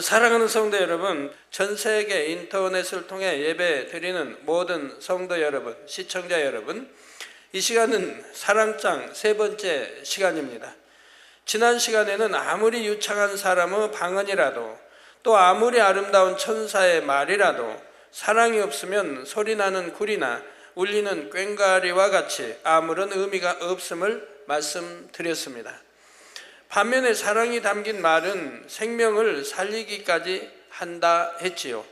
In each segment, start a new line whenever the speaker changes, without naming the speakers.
사랑하는 성도 여러분, 전 세계 인터넷을 통해 예배 드리는 모든 성도 여러분, 시청자 여러분, 이 시간은 사랑장 세 번째 시간입니다. 지난 시간에는 아무리 유창한 사람의 방언이라도 또 아무리 아름다운 천사의 말이라도 사랑이 없으면 소리나는 굴이나 울리는 꽹과리와 같이 아무런 의미가 없음을 말씀드렸습니다. 반면에 사랑이 담긴 말은 생명을 살리기까지 한다 했지요.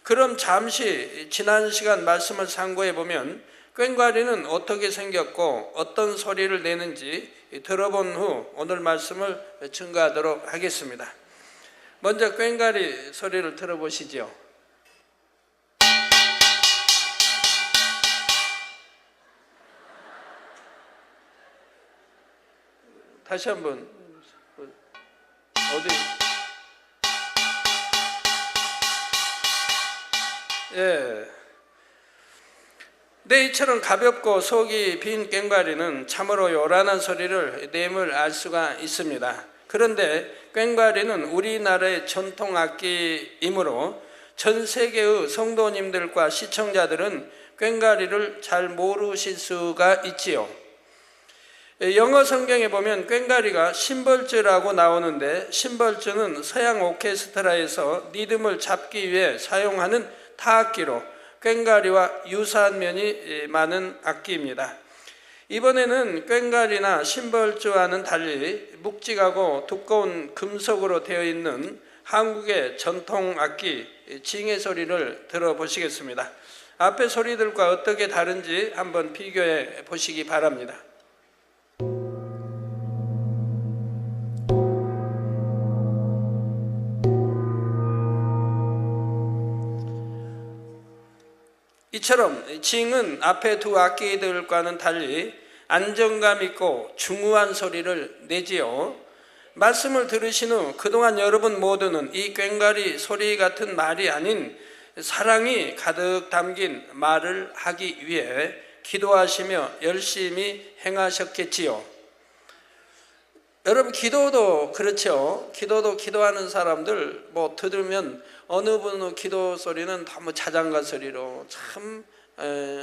그럼 잠시 지난 시간 말씀을 상고해 보면 꽹과리는 어떻게 생겼고 어떤 소리를 내는지 들어본 후 오늘 말씀을 증거하도록 하겠습니다. 먼저 꽹과리 소리를 들어보시죠. 다시 한번 어디? 예. 네, 이처럼 가볍고 속이 빈 꽹과리는 참으로 요란한 소리를 내음을 알 수가 있습니다. 그런데 꽹과리는 우리나라의 전통 악기이므로 전 세계의 성도님들과 시청자들은 꽹과리를 잘 모르실 수가 있지요. 영어 성경에 보면 꽹과리가 심벌즈라고 나오는데, 심벌즈는 서양 오케스트라에서 리듬을 잡기 위해 사용하는 타악기로 꽹과리와 유사한 면이 많은 악기입니다. 이번에는 꽹과리나 심벌즈와는 달리 묵직하고 두꺼운 금속으로 되어 있는 한국의 전통 악기 징의 소리를 들어보시겠습니다. 앞의 소리들과 어떻게 다른지 한번 비교해 보시기 바랍니다. 이처럼 징은 앞에 두 악기들과는 달리 안정감 있고 중후한 소리를 내지요. 말씀을 들으신 후 그동안 여러분 모두는 이 꽹과리 소리 같은 말이 아닌 사랑이 가득 담긴 말을 하기 위해 기도하시며 열심히 행하셨겠지요. 여러분, 기도도 그렇죠. 기도도 기도하는 사람들 들으면 어느 분의 기도 소리는 다 자장가 소리로 참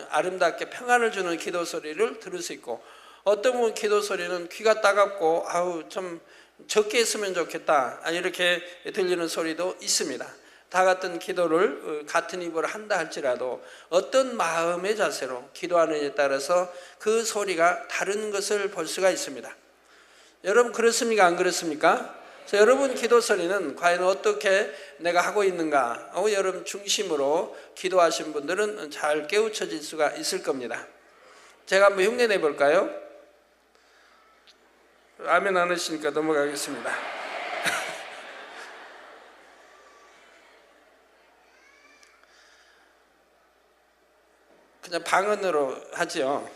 아름답게 평안을 주는 기도 소리를 들을 수 있고, 어떤 분 기도 소리는 귀가 따갑고 좀 적게 했으면 좋겠다 이렇게 들리는 소리도 있습니다. 다 같은 기도를 같은 입으로 한다 할지라도 어떤 마음의 자세로 기도하느냐에 따라서 그 소리가 다른 것을 볼 수가 있습니다. 여러분, 그렇습니까? 안 그렇습니까? 여러분 기도 소리는 과연 어떻게 내가 하고 있는가? 여러분 중심으로 기도하신 분들은 잘 깨우쳐질 수가 있을 겁니다. 제가 한번 흉내 내볼까요? 아멘 안 하시니까 넘어가겠습니다. 그냥 방언으로 하죠.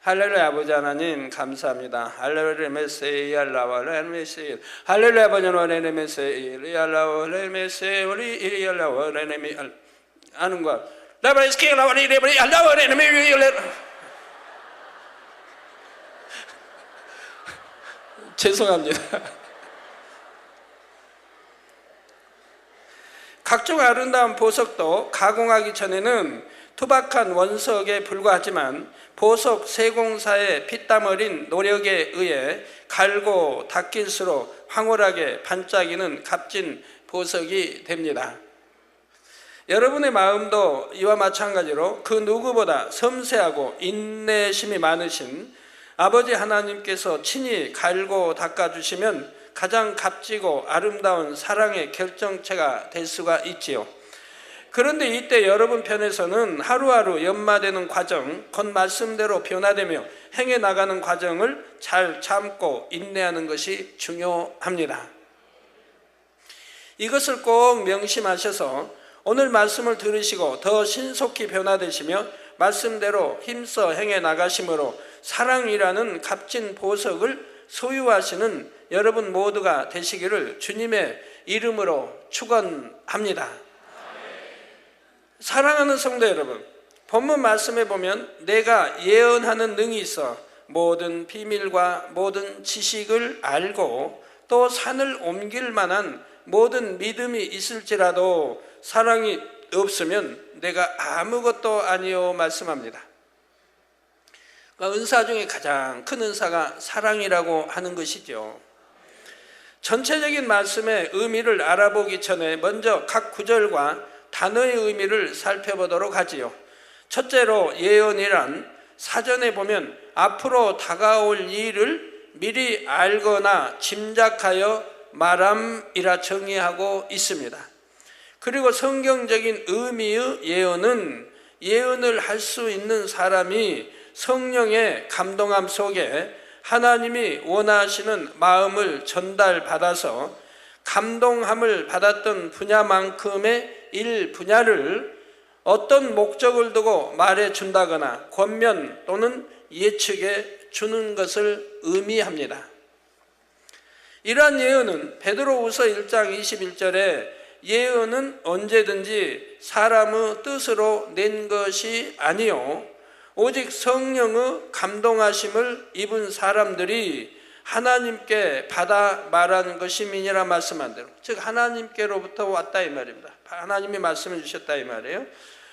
할렐루야 아버지 하나님 감사합니다. 할렐루야 메세이 알라와 레메세이 할렐루야 아버지 하나님 메세이 알라와 레메세이 우리 알라와 레메 아는 거 라바이스키 알라와 레메 알라와 레메 죄송합니다. 각종 아름다운 보석도 가공하기 전에는 투박한 원석에 불과하지만 보석 세공사의 피땀 어린 노력에 의해 갈고 닦일수록 황홀하게 반짝이는 값진 보석이 됩니다. 여러분의 마음도 이와 마찬가지로 그 누구보다 섬세하고 인내심이 많으신 아버지 하나님께서 친히 갈고 닦아주시면 가장 값지고 아름다운 사랑의 결정체가 될 수가 있지요. 그런데 이때 여러분 편에서는 하루하루 연마되는 과정, 곧 말씀대로 변화되며 행해 나가는 과정을 잘 참고 인내하는 것이 중요합니다. 이것을 꼭 명심하셔서 오늘 말씀을 들으시고 더 신속히 변화되시며 말씀대로 힘써 행해 나가심으로 사랑이라는 값진 보석을 소유하시는 여러분 모두가 되시기를 주님의 이름으로 축원합니다. 사랑하는 성도 여러분, 본문 말씀에 보면 내가 예언하는 능이 있어 모든 비밀과 모든 지식을 알고 또 산을 옮길 만한 모든 믿음이 있을지라도 사랑이 없으면 내가 아무것도 아니요 말씀합니다. 그러니까 은사 중에 가장 큰 은사가 사랑이라고 하는 것이죠. 전체적인 말씀의 의미를 알아보기 전에 먼저 각 구절과 단어의 의미를 살펴보도록 하지요. 첫째로 예언이란 사전에 보면 앞으로 다가올 일을 미리 알거나 짐작하여 말함이라 정의하고 있습니다. 그리고 성경적인 의미의 예언은 예언을 할 수 있는 사람이 성령의 감동함 속에 하나님이 원하시는 마음을 전달받아서 감동함을 받았던 분야만큼의 일 분야를 어떤 목적을 두고 말해준다거나 권면 또는 예측해 주는 것을 의미합니다. 이러한 예언은 베드로후서 1장 21절에 예언은 언제든지 사람의 뜻으로 낸 것이 아니요 오직 성령의 감동하심을 입은 사람들이 하나님께 받아 말하는 것임이니라 말씀한 대로, 즉 하나님께로부터 왔다 이 말입니다. 하나님이 말씀해 주셨다 이 말이에요.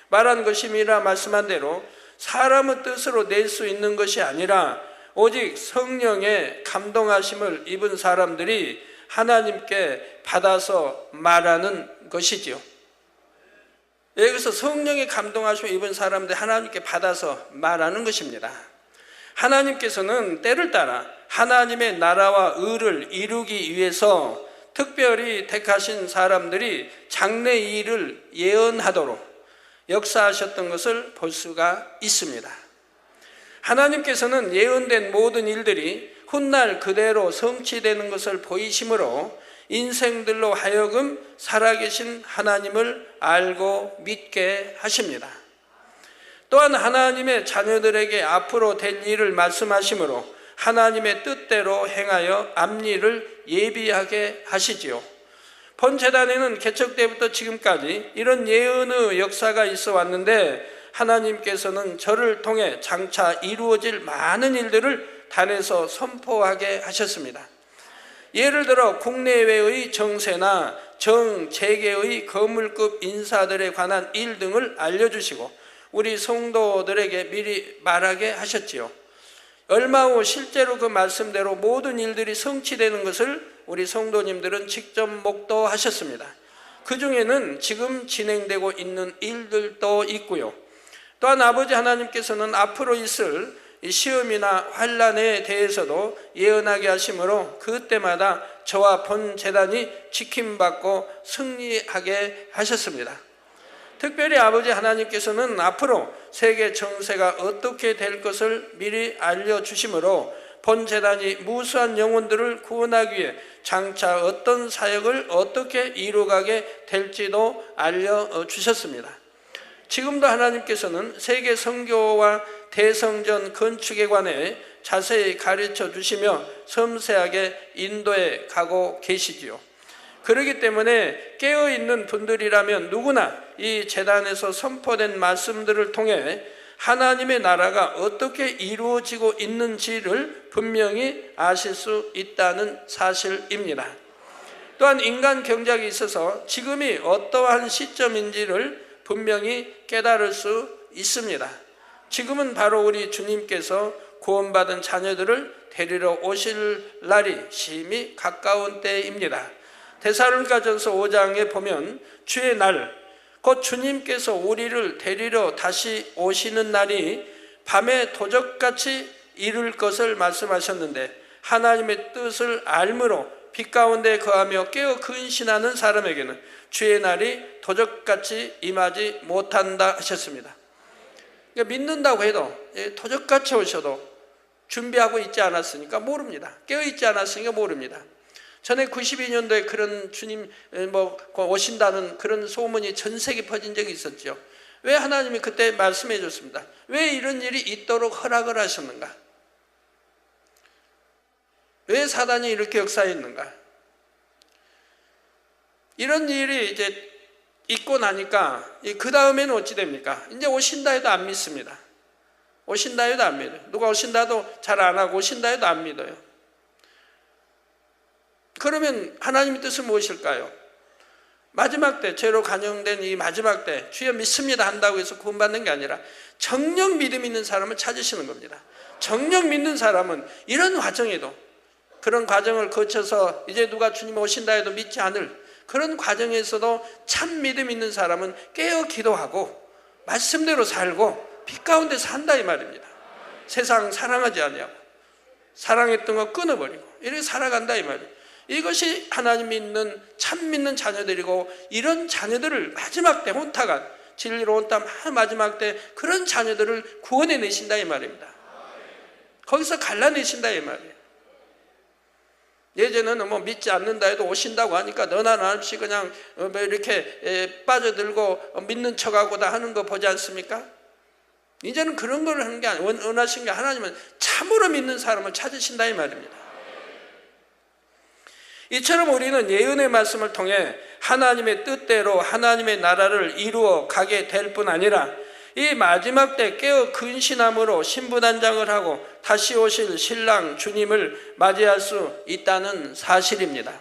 말한 것임이라 말씀한 대로 사람의 뜻으로 낼 수 있는 것이 아니라 오직 성령의 감동하심을 입은 사람들이 하나님께 받아서 말하는 것이지요. 여기서 성령의 감동하심을 입은 사람들이 하나님께 받아서 말하는 것입니다. 하나님께서는 때를 따라 하나님의 나라와 의를 이루기 위해서 특별히 택하신 사람들이 장래의 일을 예언하도록 역사하셨던 것을 볼 수가 있습니다. 하나님께서는 예언된 모든 일들이 훗날 그대로 성취되는 것을 보이심으로 인생들로 하여금 살아계신 하나님을 알고 믿게 하십니다. 또한 하나님의 자녀들에게 앞으로 될 일을 말씀하심으로 하나님의 뜻대로 행하여 앞일을 예비하게 하시지요. 본재단에는 개척 때부터 지금까지 이런 예언의 역사가 있어 왔는데 하나님께서는 저를 통해 장차 이루어질 많은 일들을 단에서 선포하게 하셨습니다. 예를 들어 국내외의 정세나 정재계의 거물급 인사들에 관한 일 등을 알려주시고 우리 성도들에게 미리 말하게 하셨지요. 얼마 후 실제로 그 말씀대로 모든 일들이 성취되는 것을 우리 성도님들은 직접 목도하셨습니다. 그 중에는 지금 진행되고 있는 일들도 있고요. 또한 아버지 하나님께서는 앞으로 있을 시험이나 환난에 대해서도 예언하게 하심으로 그때마다 저와 본 재단이 지킴받고 승리하게 하셨습니다. 특별히 아버지 하나님께서는 앞으로 세계 정세가 어떻게 될 것을 미리 알려주심으로 본 재단이 무수한 영혼들을 구원하기 위해 장차 어떤 사역을 어떻게 이루어가게 될지도 알려주셨습니다. 지금도 하나님께서는 세계 선교와 대성전 건축에 관해 자세히 가르쳐 주시며 섬세하게 인도해 가고 계시지요. 그렇기 때문에 깨어있는 분들이라면 누구나 이 재단에서 선포된 말씀들을 통해 하나님의 나라가 어떻게 이루어지고 있는지를 분명히 아실 수 있다는 사실입니다. 또한 인간 경작에 있어서 지금이 어떠한 시점인지를 분명히 깨달을 수 있습니다. 지금은 바로 우리 주님께서 구원받은 자녀들을 데리러 오실 날이 심히 가까운 때입니다. 데살로니가전서 5장에 보면 주의 날, 곧 주님께서 우리를 데리러 다시 오시는 날이 밤에 도적같이 이룰 것을 말씀하셨는데 하나님의 뜻을 알므로 빛 가운데 거하며 깨어 근신하는 사람에게는 주의 날이 도적같이 임하지 못한다 하셨습니다. 그러니까 믿는다고 해도 도적같이 오셔도 준비하고 있지 않았으니까 모릅니다. 깨어있지 않았으니까 모릅니다. 전에 92년도에 그런 주님 오신다는 그런 소문이 전 세계 퍼진 적이 있었죠. 왜 하나님이 그때 말씀해 줬습니다. 왜 이런 일이 있도록 허락을 하셨는가? 왜 사단이 이렇게 역사했는가? 이런 일이 이제 있고 나니까 그 다음에는 어찌 됩니까? 이제 오신다 해도 안 믿습니다. 오신다 해도 안 믿어요. 누가 오신다 해도 잘 안 하고 오신다 해도 안 믿어요. 그러면 하나님의 뜻은 무엇일까요? 마지막 때, 죄로 간영된 이 마지막 때 주여 믿습니다 한다고 해서 구원받는 게 아니라 정녕 믿음 있는 사람을 찾으시는 겁니다. 정녕 믿는 사람은 이런 과정에도, 그런 과정을 거쳐서 이제 누가 주님 오신다 해도 믿지 않을 그런 과정에서도 참 믿음 있는 사람은 깨어 기도하고 말씀대로 살고 빛 가운데 산다 이 말입니다. 세상 사랑하지 아니하고 사랑했던 거 끊어버리고 이렇게 살아간다 이 말이에요. 이것이 하나님 믿는 참 믿는 자녀들이고, 이런 자녀들을 마지막 때 혼탁한 진리로 온땀 마지막 때 그런 자녀들을 구원해 내신다 이 말입니다. 거기서 갈라내신다 이 말이에요. 예전에는 뭐 믿지 않는다 해도 오신다고 하니까 너나 나없이 그냥 이렇게 빠져들고 믿는 척하고 다 하는 거 보지 않습니까? 이제는 그런 걸 하는 게 아니에요. 원하신 게 하나님은 참으로 믿는 사람을 찾으신다 이 말입니다. 이처럼 우리는 예언의 말씀을 통해 하나님의 뜻대로 하나님의 나라를 이루어 가게 될 뿐 아니라 이 마지막 때 깨어 근신함으로 신부단장을 하고 다시 오실 신랑 주님을 맞이할 수 있다는 사실입니다.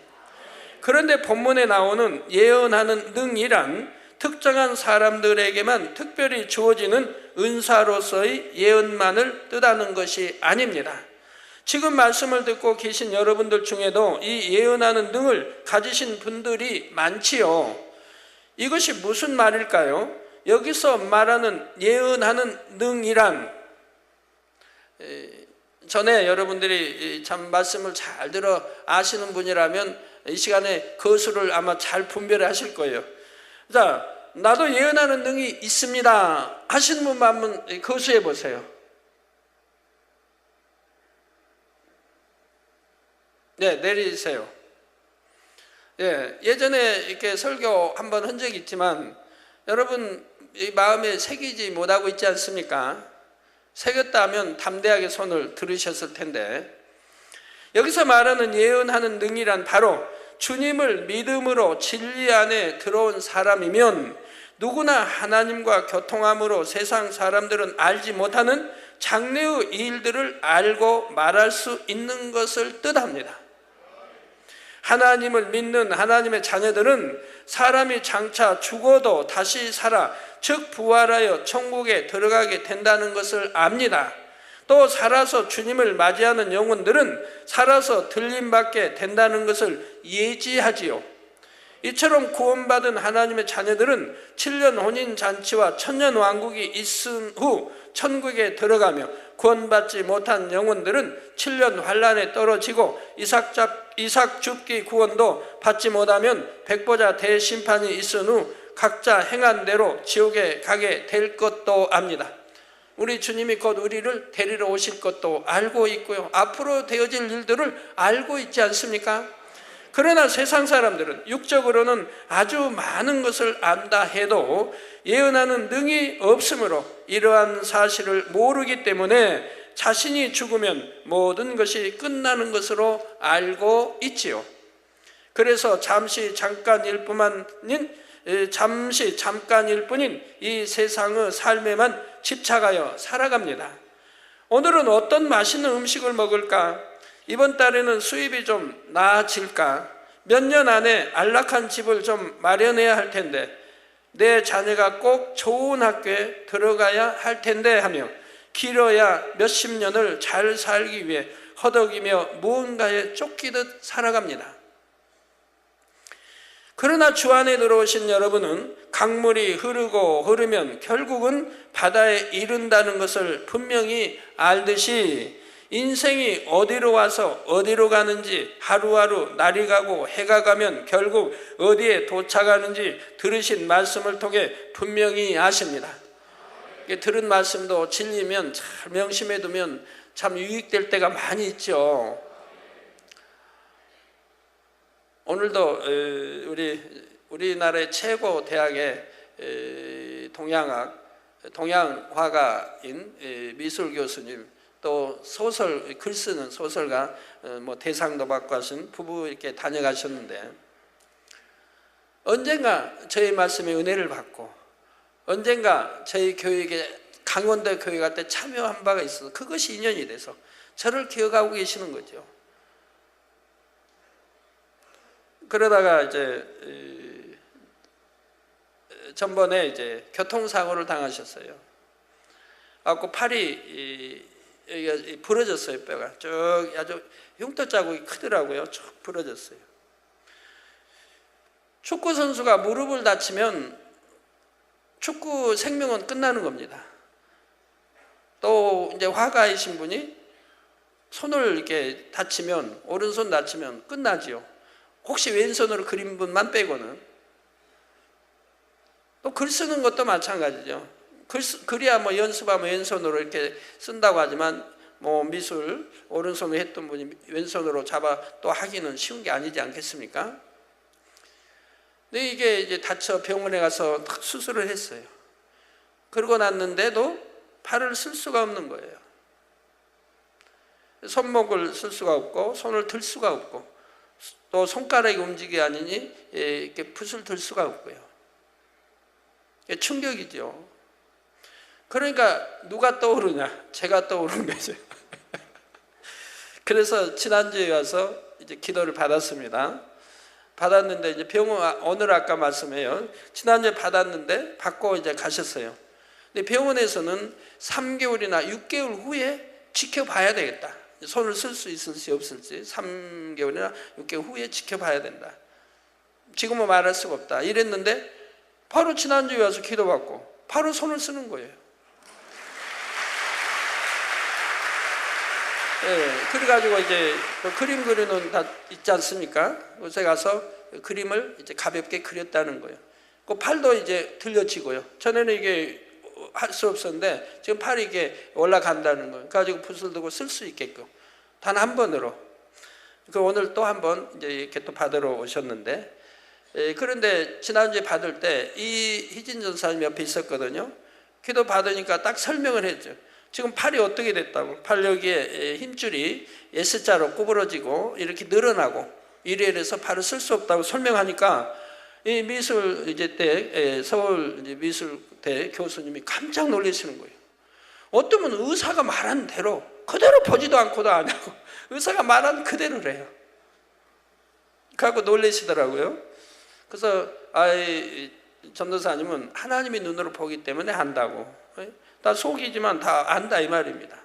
그런데 본문에 나오는 예언하는 능이란 특정한 사람들에게만 특별히 주어지는 은사로서의 예언만을 뜻하는 것이 아닙니다. 지금 말씀을 듣고 계신 여러분들 중에도 이 예언하는 능을 가지신 분들이 많지요. 이것이 무슨 말일까요? 여기서 말하는 예언하는 능이란, 전에 여러분들이 참 말씀을 잘 들어 아시는 분이라면 이 시간에 거수를 아마 잘 분별하실 거예요. 자, 나도 예언하는 능이 있습니다 하시는 분만 한번 거수해 보세요. 네, 내리세요. 예, 예전에 이렇게 설교 한번 한 적이 있지만 여러분 이 마음에 새기지 못하고 있지 않습니까? 새겼다 하면 담대하게 손을 들으셨을 텐데, 여기서 말하는 예언하는 능이란 바로 주님을 믿음으로 진리 안에 들어온 사람이면 누구나 하나님과 교통함으로 세상 사람들은 알지 못하는 장래의 일들을 알고 말할 수 있는 것을 뜻합니다. 하나님을 믿는 하나님의 자녀들은 사람이 장차 죽어도 다시 살아, 즉 부활하여 천국에 들어가게 된다는 것을 압니다. 또 살아서 주님을 맞이하는 영혼들은 살아서 들림받게 된다는 것을 예지하지요. 이처럼 구원받은 하나님의 자녀들은 7년 혼인잔치와 천년왕국이 있은 후 천국에 들어가며, 구원받지 못한 영혼들은 7년 환란에 떨어지고 이삭 줍기 구원도 받지 못하면 백보자 대심판이 있은 후 각자 행한 대로 지옥에 가게 될 것도 압니다. 우리 주님이 곧 우리를 데리러 오실 것도 알고 있고요, 앞으로 되어질 일들을 알고 있지 않습니까? 그러나 세상 사람들은 육적으로는 아주 많은 것을 안다 해도 예언하는 능이 없으므로 이러한 사실을 모르기 때문에 자신이 죽으면 모든 것이 끝나는 것으로 알고 있지요. 그래서 잠시 잠깐일 뿐인 이 세상의 삶에만 집착하여 살아갑니다. 오늘은 어떤 맛있는 음식을 먹을까? 이번 달에는 수입이 좀 나아질까? 몇 년 안에 안락한 집을 좀 마련해야 할 텐데, 내 자녀가 꼭 좋은 학교에 들어가야 할 텐데 하며 길어야 몇십 년을 잘 살기 위해 허덕이며 무언가에 쫓기듯 살아갑니다. 그러나 주 안에 들어오신 여러분은 강물이 흐르면 결국은 바다에 이른다는 것을 분명히 알듯이 인생이 어디로 와서 어디로 가는지, 하루하루 날이 가고 해가 가면 결국 어디에 도착하는지 들으신 말씀을 통해 분명히 아십니다. 들은 말씀도 진리면 잘 명심해 두면 참 유익될 때가 많이 있죠. 오늘도 우리나라의 최고 대학의 동양화가인 미술 교수님, 또 글 쓰는 소설가, 대상도 받고 하신 부부 이렇게 다녀가셨는데, 언젠가 저희 말씀에 은혜를 받고 언젠가 저희 교육에 강원도 교회 갈 때 참여한 바가 있어서 그것이 인연이 돼서 저를 기억하고 계시는 거죠. 그러다가 이제 전번에 이제 교통사고를 당하셨어요. 그래갖고 팔이 여기가 부러졌어요. 뼈가 쭉 아주 흉터 자국이 크더라고요. 쭉 부러졌어요. 축구 선수가 무릎을 다치면 축구 생명은 끝나는 겁니다. 또 이제 화가이신 분이 손을 이렇게 다치면, 오른손 다치면 끝나지요. 혹시 왼손으로 그린 분만 빼고는. 또 글 쓰는 것도 마찬가지죠. 글이야 뭐 연습하면 왼손으로 이렇게 쓴다고 하지만 뭐 미술 오른손으로 했던 분이 왼손으로 잡아 또 하기는 쉬운 게 아니지 않겠습니까? 근데 이게 이제 다쳐 병원에 가서 수술을 했어요. 그러고 났는데도 팔을 쓸 수가 없는 거예요. 손목을 쓸 수가 없고 손을 들 수가 없고 또 손가락이 움직이 아니니 이렇게 붓을 들 수가 없고요. 충격이죠. 그러니까 누가 떠오르냐? 제가 떠오른 거죠. 그래서 지난주에 와서 이제 기도를 받았습니다. 받았는데 이제 병원 오늘 아까 말씀해요. 지난주에 받았는데 받고 이제 가셨어요. 근데 병원에서는 3개월이나 6개월 후에 지켜봐야 되겠다. 손을 쓸 수 있을지 없을지 3개월이나 6개월 후에 지켜봐야 된다. 지금은 말할 수가 없다. 이랬는데 바로 지난주에 와서 기도받고 바로 손을 쓰는 거예요. 예, 그래가지고 이제 그림 그리는 다 있지 않습니까? 곳에 가서 그림을 이제 가볍게 그렸다는 거예요. 그 팔도 이제 들려지고요. 전에는 이게 할 수 없었는데 지금 팔이 이게 올라간다는 거예요. 가지고 붓을 들고 쓸 수 있게끔 단 한 번으로. 그 오늘 또 한 번 이제 이렇게 또 받으러 오셨는데, 그런데 지난주에 받을 때 이 희진 전사님 옆에 있었거든요. 기도 받으니까 딱 설명을 했죠. 지금 팔이 어떻게 됐다고? 팔 여기에 힘줄이 S자로 구부러지고 이렇게 늘어나고 이래서 팔을 쓸 수 없다고 설명하니까 이 미술 이제 때 서울 이제 미술대 교수님이 깜짝 놀라시는 거예요. 어쩌면 의사가 말한 대로 그대로 보지도 않고도 안 하고 의사가 말한 그대로래요. 그래서 놀라시더라고요. 그래서 전도사님은 하나님이 눈으로 보기 때문에 한다고. 다 속이지만 다 안다 이 말입니다.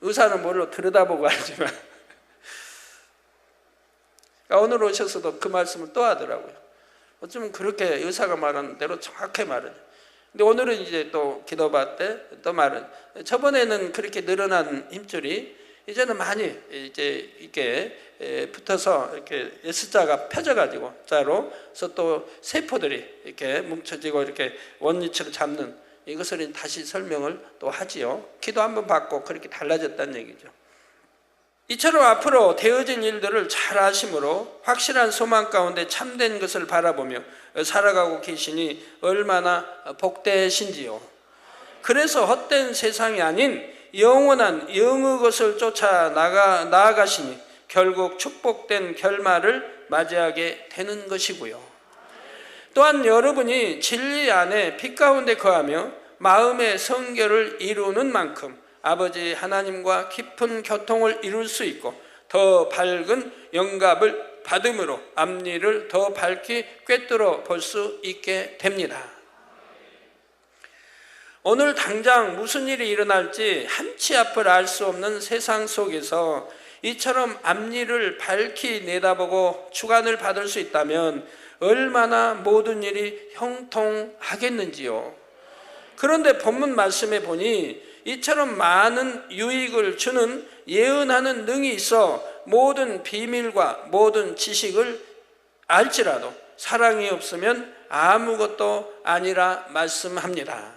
의사는 뭘로 들여다보고 하지만 오늘 오셔서도 그 말씀을 또 하더라고요. 어쩌면 그렇게 의사가 말하는 대로 정확하게 말하죠. 근데 오늘은 이제 또 기도받을 때 또 말은 저번에는 그렇게 늘어난 힘줄이 이제는 많이 이제 이렇게 붙어서 이렇게 S자가 펴져가지고 자로서 또 세포들이 이렇게 뭉쳐지고 이렇게 원위치를 잡는 이것을 다시 설명을 또 하지요. 기도 한번 받고 그렇게 달라졌다는 얘기죠. 이처럼 앞으로 되어진 일들을 잘 아심으로 확실한 소망 가운데 참된 것을 바라보며 살아가고 계시니 얼마나 복되신지요. 그래서 헛된 세상이 아닌 영원한 영의 것을 쫓아 나아가시니 결국 축복된 결말을 맞이하게 되는 것이고요. 또한 여러분이 진리 안에 빛 가운데 거하며 마음의 성결을 이루는 만큼 아버지 하나님과 깊은 교통을 이룰 수 있고 더 밝은 영감을 받음으로 앞일을 더 밝게 꿰뚫어 볼 수 있게 됩니다. 오늘 당장 무슨 일이 일어날지 한치 앞을 알 수 없는 세상 속에서 이처럼 앞일을 밝히 내다보고 주관을 받을 수 있다면 얼마나 모든 일이 형통하겠는지요. 그런데 본문 말씀에 보니 이처럼 많은 유익을 주는 예언하는 능이 있어 모든 비밀과 모든 지식을 알지라도 사랑이 없으면 아무것도 아니라 말씀합니다.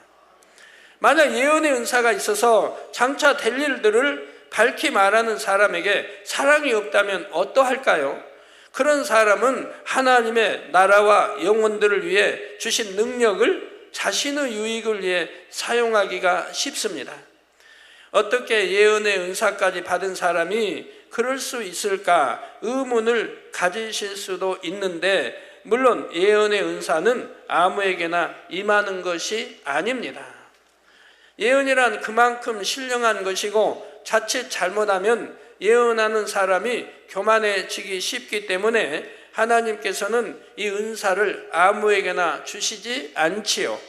만약 예언의 은사가 있어서 장차 될 일들을 밝히 말하는 사람에게 사랑이 없다면 어떠할까요? 그런 사람은 하나님의 나라와 영혼들을 위해 주신 능력을 자신의 유익을 위해 사용하기가 쉽습니다. 어떻게 예언의 은사까지 받은 사람이 그럴 수 있을까 의문을 가지실 수도 있는데, 물론 예언의 은사는 아무에게나 임하는 것이 아닙니다. 예언이란 그만큼 신령한 것이고 자칫 잘못하면 예언하는 사람이 교만해지기 쉽기 때문에 하나님께서는 이 은사를 아무에게나 주시지 않지요.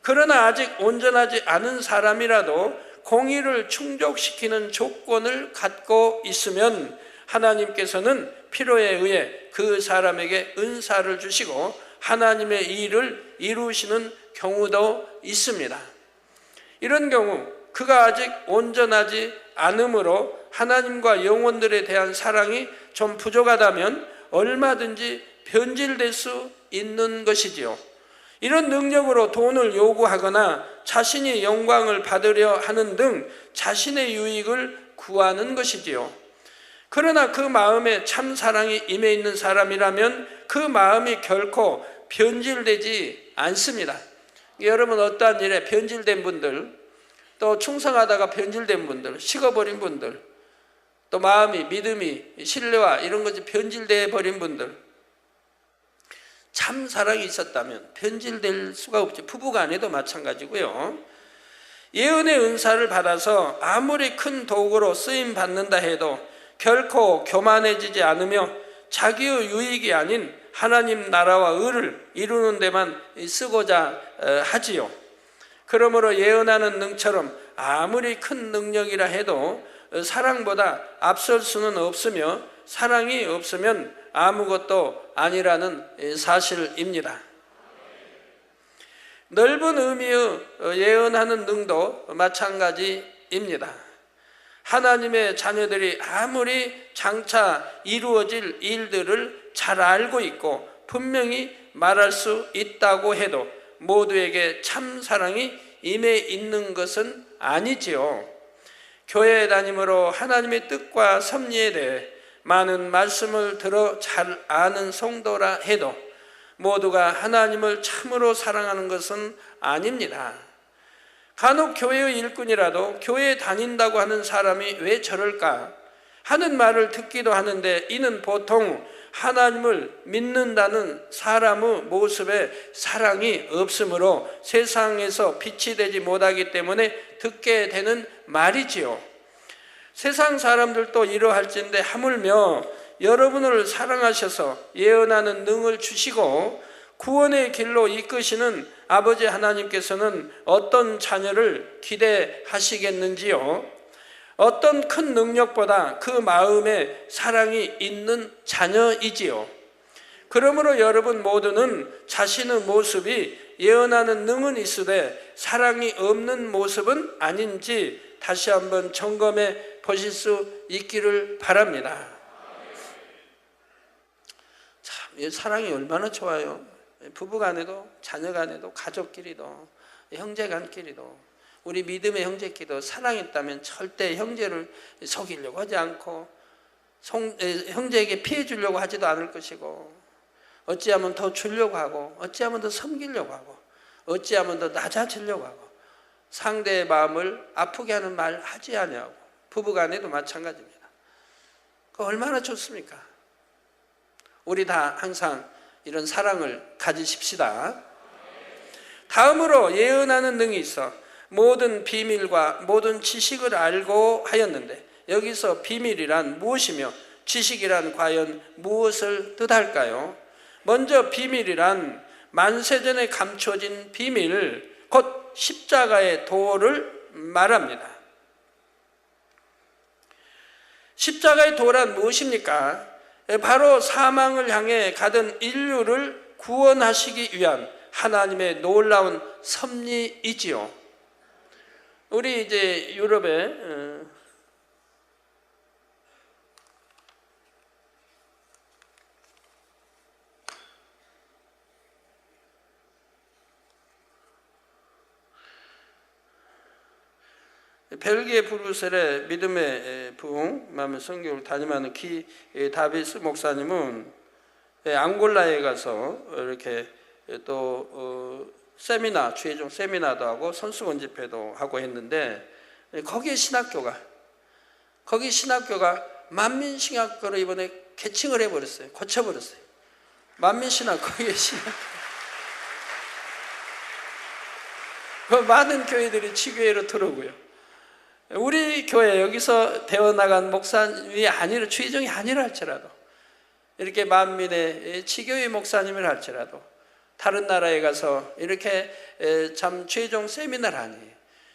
그러나 아직 온전하지 않은 사람이라도 공의를 충족시키는 조건을 갖고 있으면 하나님께서는 필요에 의해 그 사람에게 은사를 주시고 하나님의 일을 이루시는 경우도 있습니다. 이런 경우 그가 아직 온전하지 않으므로 하나님과 영혼들에 대한 사랑이 좀 부족하다면 얼마든지 변질될 수 있는 것이지요. 이런 능력으로 돈을 요구하거나 자신이 영광을 받으려 하는 등 자신의 유익을 구하는 것이지요. 그러나 그 마음에 참 사랑이 임해 있는 사람이라면 그 마음이 결코 변질되지 않습니다. 여러분, 어떠한 일에 변질된 분들, 또 충성하다가 변질된 분들, 식어버린 분들, 또 마음이, 믿음이, 신뢰와 이런 것이 변질돼 버린 분들, 참 사랑이 있었다면 변질될 수가 없죠. 부부간에도 마찬가지고요. 예언의 은사를 받아서 아무리 큰 도구로 쓰임 받는다 해도 결코 교만해지지 않으며 자기의 유익이 아닌 하나님 나라와 의를 이루는 데만 쓰고자 하지요. 그러므로 예언하는 능처럼 아무리 큰 능력이라 해도 사랑보다 앞설 수는 없으며 사랑이 없으면 아무것도 아니라는 사실입니다. 넓은 의미의 예언하는 능도 마찬가지입니다. 하나님의 자녀들이 아무리 장차 이루어질 일들을 잘 알고 있고 분명히 말할 수 있다고 해도 모두에게 참 사랑이 임해 있는 것은 아니지요. 교회 다님으로 하나님의 뜻과 섭리에 대해 많은 말씀을 들어 잘 아는 성도라 해도 모두가 하나님을 참으로 사랑하는 것은 아닙니다. 간혹 교회의 일꾼이라도 교회에 다닌다고 하는 사람이 왜 저럴까 하는 말을 듣기도 하는데, 이는 보통 하나님을 믿는다는 사람의 모습에 사랑이 없으므로 세상에서 빛이 되지 못하기 때문에 듣게 되는 말이지요. 세상 사람들도 이러할진데 하물며 여러분을 사랑하셔서 예언하는 능을 주시고 구원의 길로 이끄시는 아버지 하나님께서는 어떤 자녀를 기대하시겠는지요. 어떤 큰 능력보다 그 마음에 사랑이 있는 자녀이지요. 그러므로 여러분 모두는 자신의 모습이 예언하는 능은 있으되 사랑이 없는 모습은 아닌지 다시 한번 점검해 보실 수 있기를 바랍니다. 참, 사랑이 얼마나 좋아요. 부부간에도 자녀간에도 가족끼리도 형제간끼리도 우리 믿음의 형제끼리도 사랑이 있다면 절대 형제를 속이려고 하지 않고 형제에게 피해 주려고 하지도 않을 것이고, 어찌하면 더 주려고 하고, 어찌하면 더 섬기려고 하고, 어찌하면 더 낮아지려고 하고, 상대의 마음을 아프게 하는 말 하지 아니하고, 부부간에도 마찬가지입니다. 얼마나 좋습니까? 우리 다 항상 이런 사랑을 가지십시다. 다음으로 예언하는 능이 있어 모든 비밀과 모든 지식을 알고 하였는데, 여기서 비밀이란 무엇이며 지식이란 과연 무엇을 뜻할까요? 먼저 비밀이란 만세전에 감춰진 비밀, 곧 십자가의 도를 말합니다. 십자가의 도란 무엇입니까? 바로 사망을 향해 가던 인류를 구원하시기 위한 하나님의 놀라운 섭리이지요. 우리 이제 유럽에 벨기에 브뤼셀의 믿음의 부흥 마음의 선교를 담임하는 키 다비스 목사님은 앙골라에 가서 이렇게 또 세미나, 주의종 세미나도 하고 선수권 집회도 하고 했는데, 거기 신학교가 만민신학교로 이번에 개칭을 해버렸어요. 고쳐버렸어요. 만민신학교, 거기에 신학교. 많은 교회들이 치교회로 들어오고요. 우리 교회 여기서 되어나간 목사님이 아니라 주의종이 아니라 할지라도 이렇게 만민의 지교회 목사님을 할지라도 다른 나라에 가서 이렇게 참 최종 세미나를 하니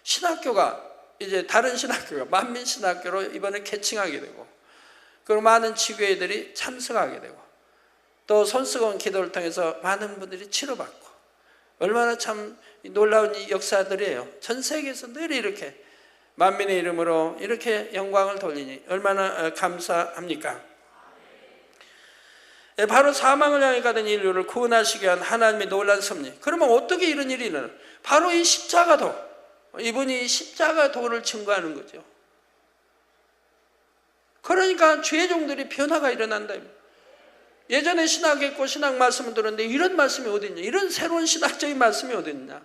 신학교가 이제 다른 신학교가 만민 신학교로 이번에 개칭하게 되고, 그리고 많은 지교회들이 참석하게 되고, 또 손수건 기도를 통해서 많은 분들이 치료받고, 얼마나 참 놀라운 역사들이에요. 전 세계에서 늘 이렇게 만민의 이름으로 이렇게 영광을 돌리니 얼마나 감사합니까? 바로 사망을 향해 가던 인류를 구원하시기 위한 하나님의 놀라운 섭리. 그러면 어떻게 이런 일이 일어나요? 바로 이 십자가도, 이분이 십자가 도를 증거하는 거죠. 그러니까 죄종들이 변화가 일어난다. 예전에 신학했고 신학 말씀을 들었는데 이런 말씀이 어디 있냐? 이런 새로운 신학적인 말씀이 어디 있냐?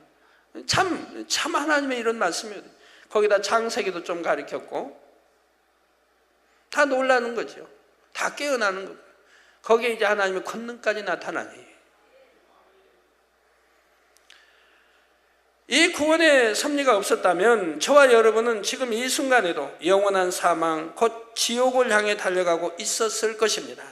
참 하나님의 이런 말씀이 어디 있냐? 거기다 창세기도 좀 가르쳤고, 다 놀라는 거죠. 다 깨어나는 거죠. 거기에 이제 하나님의 권능까지 나타나니, 이 구원의 섭리가 없었다면 저와 여러분은 지금 이 순간에도 영원한 사망, 곧 지옥을 향해 달려가고 있었을 것입니다.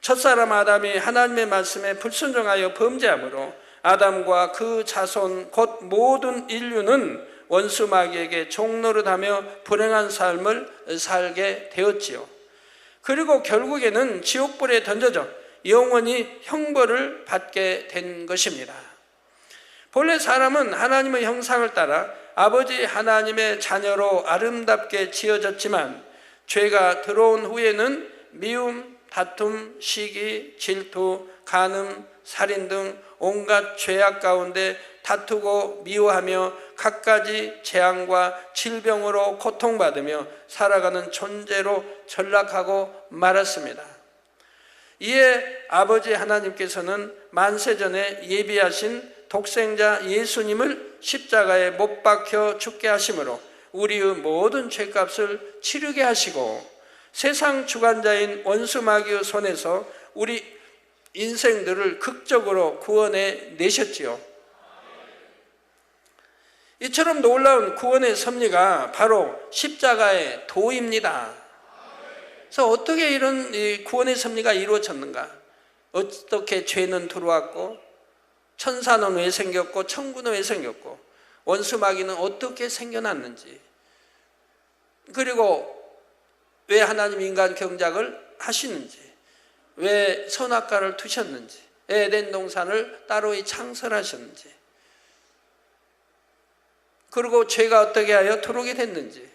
첫사람 아담이 하나님의 말씀에 불순종하여 범죄함으로 아담과 그 자손 곧 모든 인류는 원수 마귀에게 종노릇하며 불행한 삶을 살게 되었지요. 그리고 결국에는 지옥불에 던져져 영원히 형벌을 받게 된 것입니다. 본래 사람은 하나님의 형상을 따라 아버지 하나님의 자녀로 아름답게 지어졌지만, 죄가 들어온 후에는 미움, 다툼, 시기, 질투, 간음, 살인 등 온갖 죄악 가운데 다투고 미워하며 갖가지 재앙과 질병으로 고통받으며 살아가는 존재로 전락하고 말았습니다. 이에 아버지 하나님께서는 만세전에 예비하신 독생자 예수님을 십자가에 못 박혀 죽게 하심으로 우리의 모든 죄값을 치르게 하시고, 세상 주관자인 원수 마귀의 손에서 우리 인생들을 극적으로 구원해 내셨지요. 이처럼 놀라운 구원의 섭리가 바로 십자가의 도입니다. 그래서 어떻게 이런 구원의 섭리가 이루어졌는가? 어떻게 죄는 들어왔고, 천사는 왜 생겼고, 천군은 왜 생겼고, 원수 마귀는 어떻게 생겨났는지, 그리고 왜 하나님 인간 경작을 하시는지, 왜 선악과를 두셨는지, 에덴 동산을 따로 창설하셨는지, 그리고 죄가 어떻게 하여 들어오게 됐는지,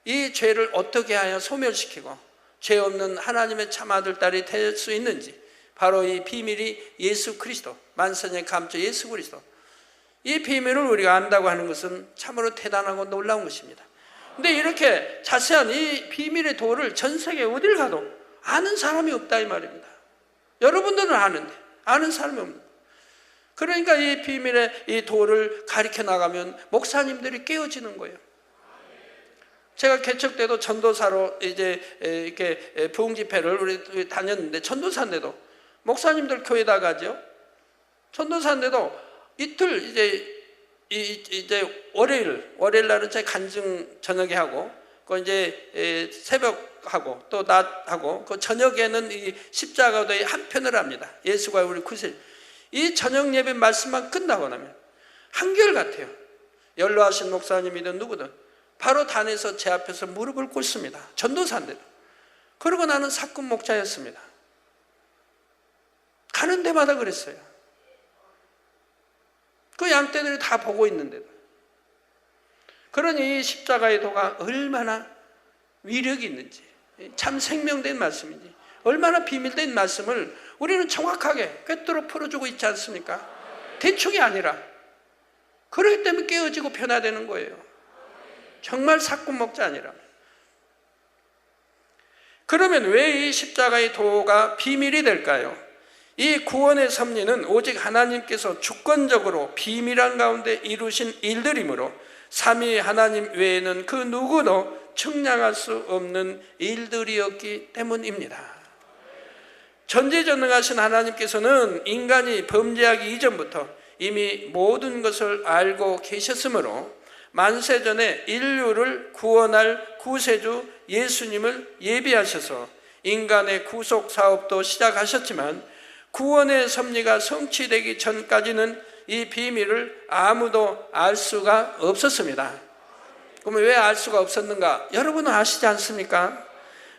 이 죄를 어떻게 하여 소멸시키고 죄 없는 하나님의 참 아들 딸이 될 수 있는지, 바로 이 비밀이 예수 그리스도, 만선의 감초 예수 그리스도, 이 비밀을 우리가 안다고 하는 것은 참으로 대단하고 놀라운 것입니다. 근데 이렇게 자세한 이 비밀의 도를 전 세계 어딜 가도 아는 사람이 없다 이 말입니다. 여러분들은 아는데 아는 사람이 없는. 그러니까 이 비밀의 이 도를 가르쳐 나가면 목사님들이 깨어지는 거예요. 제가 개척 때도 전도사로 이제 이렇게 부흥 집회를 우리 다녔는데, 전도사인데도 목사님들 교회다 가죠. 전도사인데도 이틀 이제 월요일 날은 제 간증 저녁에 하고, 그 이제 새벽 하고 또 낮 하고, 그 저녁에는 이 십자가도의 한 편을 합니다. 예수가 우리 구세. 이 저녁 예배 말씀만 끝나고 나면 한결같아요. 연로하신 목사님이든 누구든 바로 단에서 제 앞에서 무릎을 꿇습니다. 전도사인데도. 그러고 나는 사건 목자였습니다. 가는 데마다 그랬어요. 그 양떼들이 다 보고 있는데도. 그러니 이 십자가의 도가 얼마나 위력이 있는지, 참 생명된 말씀인지, 얼마나 비밀된 말씀을 우리는 정확하게 꿰뚫어 풀어주고 있지 않습니까? 대충이 아니라. 그렇기 때문에 깨어지고 변화되는 거예요. 정말 사건 먹자 아니라. 그러면 왜 이 십자가의 도가 비밀이 될까요? 이 구원의 섭리는 오직 하나님께서 주권적으로 비밀한 가운데 이루신 일들이므로 삼위 하나님 외에는 그 누구도 측량할 수 없는 일들이었기 때문입니다. 전지전능하신 하나님께서는 인간이 범죄하기 이전부터 이미 모든 것을 알고 계셨으므로 만세전에 인류를 구원할 구세주 예수님을 예비하셔서 인간의 구속 사업도 시작하셨지만 구원의 섭리가 성취되기 전까지는 이 비밀을 아무도 알 수가 없었습니다. 그러면 왜 알 수가 없었는가? 여러분은 아시지 않습니까?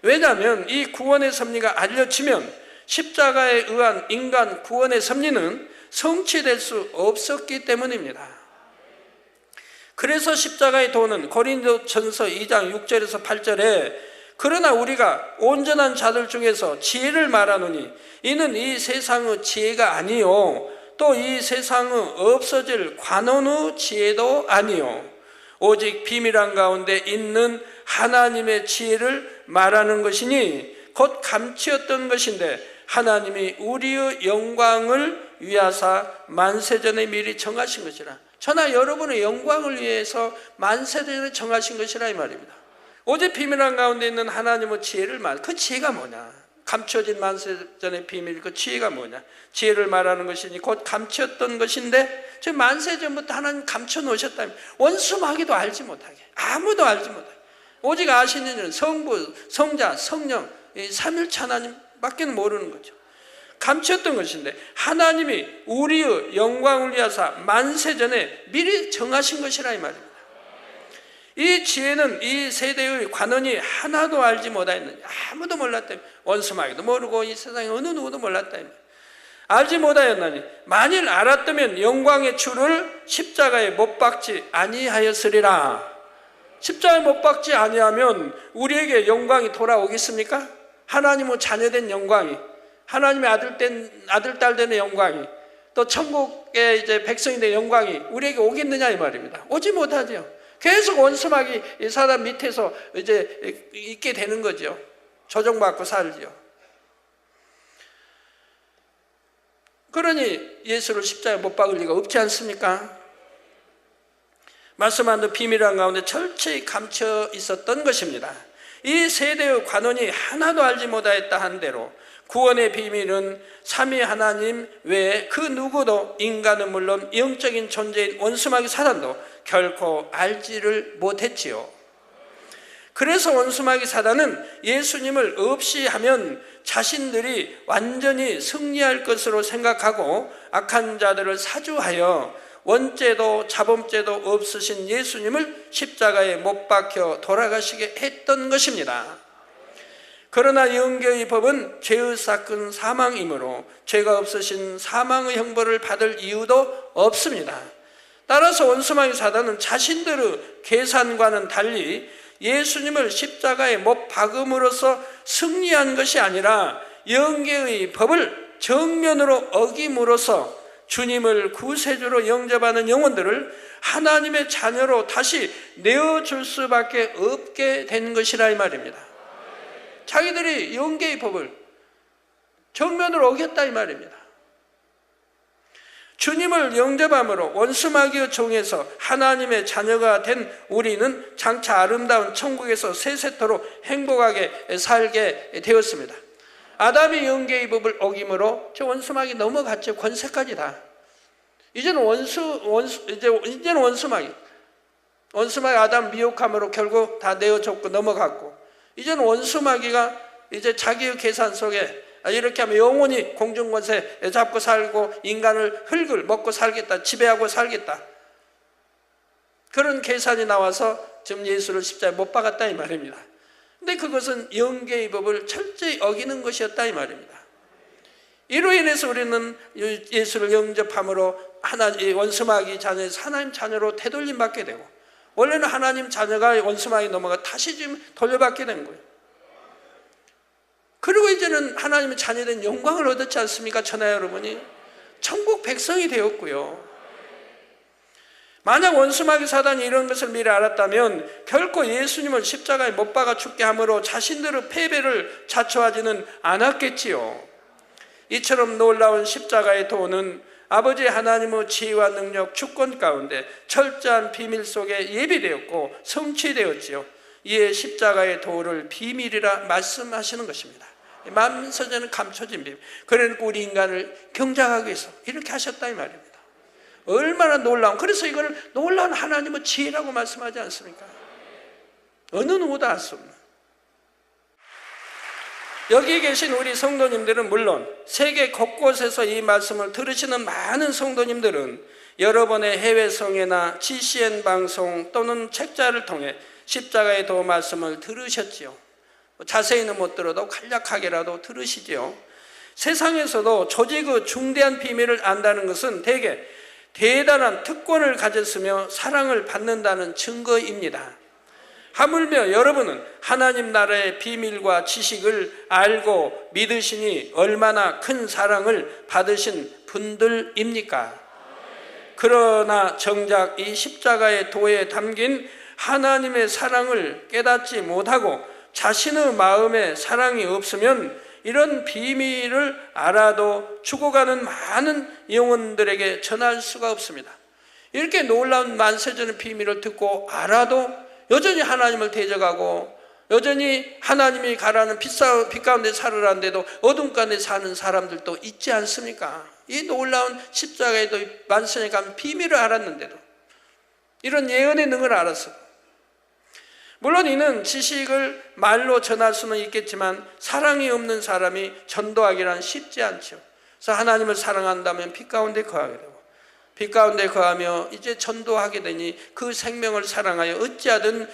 왜냐하면 이 구원의 섭리가 알려지면 십자가에 의한 인간 구원의 섭리는 성취될 수 없었기 때문입니다. 그래서 십자가의 도는 고린도전서 2장 6절에서 8절에 그러나 우리가 온전한 자들 중에서 지혜를 말하노니 이는 이 세상의 지혜가 아니요 또 이 세상의 없어질 관원의 지혜도 아니요 오직 비밀한 가운데 있는 하나님의 지혜를 말하는 것이니 곧 감추었던 것인데 하나님이 우리의 영광을 위하사 만세전에 미리 정하신 것이라. 저나 여러분의 영광을 위해서 만세전에 정하신 것이라 이 말입니다. 오직 비밀한 가운데 있는 하나님의 지혜를 그 지혜가 뭐냐? 감춰진 만세전의 비밀, 그 지혜가 뭐냐? 지혜를 말하는 것이니 곧 감추었던 것인데 저 만세전부터 하나님 감춰놓으셨다면 원수마귀도 알지 못하게, 아무도 알지 못하게, 오직 아시는 이는 성부, 성자, 성령 이 삼일체 하나님밖에 모르는 거죠. 감추었던 것인데 하나님이 우리의 영광을 위하사 만세전에 미리 정하신 것이라 이 말입니다. 이 지혜는 이 세대의 관원이 하나도 알지 못하였느냐. 아무도 몰랐다. 원수마귀도 모르고 이 세상에 어느 누구도 몰랐다. 알지 못하였나니 만일 알았다면 영광의 주를 십자가에 못 박지 아니하였으리라. 십자가에 못 박지 아니하면 우리에게 영광이 돌아오겠습니까? 하나님의 자녀된 영광이, 하나님의 아들 딸 되는 영광이, 또 천국의 이제 백성이 된 영광이 우리에게 오겠느냐 이 말입니다. 오지 못하죠. 계속 원수마귀 이 사람 밑에서 이제 있게 되는 거죠. 조정받고 살죠. 그러니 예수를 십자가에 못 박을 리가 없지 않습니까? 말씀한 그 비밀한 가운데 철저히 감춰 있었던 것입니다. 이 세대의 관원이 하나도 알지 못하였다 한 대로 구원의 비밀은 삼위 하나님 외에 그 누구도 인간은 물론 영적인 존재인 원수마귀 사단도 결코 알지를 못했지요. 그래서 원수마귀 사단은 예수님을 없이 하면 자신들이 완전히 승리할 것으로 생각하고 악한 자들을 사주하여 원죄도 자범죄도 없으신 예수님을 십자가에 못 박혀 돌아가시게 했던 것입니다. 그러나 영계의 법은 죄의 사건 사망이므로 죄가 없으신 사망의 형벌을 받을 이유도 없습니다. 따라서 원수마귀 사단은 자신들의 계산과는 달리 예수님을 십자가에 못 박음으로써 승리한 것이 아니라 영계의 법을 정면으로 어김으로써 주님을 구세주로 영접하는 영혼들을 하나님의 자녀로 다시 내어줄 수밖에 없게 된 것이라 이 말입니다. 자기들이 영계의 법을 정면으로 어겼다 이 말입니다. 주님을 영접함으로 원수마귀의 종에서 하나님의 자녀가 된 우리는 장차 아름다운 천국에서 세세토록 행복하게 살게 되었습니다. 아담이 영계의 법을 어김으로 저 원수마귀 넘어갔죠. 권세까지 다. 이제는 원수마귀 아담 미혹함으로 결국 다 내어줬고 넘어갔고, 이제는 원수마귀가 이제 자기의 계산 속에 이렇게 하면 영원히 공중권세 잡고 살고 인간을 흙을 먹고 살겠다, 지배하고 살겠다, 그런 계산이 나와서 지금 예수를 십자가에 못 박았다 이 말입니다. 근데 그것은 영계의 법을 철저히 어기는 것이었다 이 말입니다. 이로 인해서 우리는 예수를 영접함으로 원수마귀 자녀에서 하나님 자녀로 되돌림 받게 되고, 원래는 하나님 자녀가 원수마귀 넘어가 다시 지금 돌려받게 된 거예요. 그리고 이제는 하나님의 자녀된 영광을 얻었지 않습니까? 천하 여러분이 천국 백성이 되었고요. 만약 원수마귀 사단이 이런 것을 미리 알았다면 결코 예수님을 십자가에 못 박아 죽게 함으로 자신들의 패배를 자초하지는 않았겠지요. 이처럼 놀라운 십자가의 도는 아버지 하나님의 지혜와 능력, 주권 가운데 철저한 비밀 속에 예비되었고 성취되었지요. 이에 십자가의 도를 비밀이라 말씀하시는 것입니다. 만세전은 감춰진 비밀. 그러니까 우리 인간을 경작하기 위해서 이렇게 하셨다 이 말입니다. 얼마나 놀라운, 그래서 이걸 놀라운 하나님의 지혜라고 말씀하지 않습니까? 어느 누구도 알 수 없는. 여기 계신 우리 성도님들은 물론 세계 곳곳에서 이 말씀을 들으시는 많은 성도님들은 여러 번의 해외 성회나 GCN 방송 또는 책자를 통해 십자가의 도 말씀을 들으셨지요. 자세히는 못 들어도 간략하게라도 들으시지요. 세상에서도 조직의 중대한 비밀을 안다는 것은 대개 대단한 특권을 가졌으며 사랑을 받는다는 증거입니다. 하물며 여러분은 하나님 나라의 비밀과 지식을 알고 믿으시니 얼마나 큰 사랑을 받으신 분들입니까? 그러나 정작 이 십자가의 도에 담긴 하나님의 사랑을 깨닫지 못하고 자신의 마음에 사랑이 없으면 이런 비밀을 알아도 죽어가는 많은 영혼들에게 전할 수가 없습니다. 이렇게 놀라운 만세전의 비밀을 듣고 알아도 여전히 하나님을 대적하고 여전히 하나님이 가라는 빛 가운데 살으라는데도 어둠 가운데 사는 사람들도 있지 않습니까? 이 놀라운 십자가의 도 만세전에 가면 비밀을 알았는데도 이런 예언의 능을 알았어. 물론 이는 지식을 말로 전할 수는 있겠지만 사랑이 없는 사람이 전도하기란 쉽지 않죠. 그래서 하나님을 사랑한다면 빛 가운데 거하게 되고 빛 가운데 거하며 이제 전도하게 되니 그 생명을 사랑하여 어찌하든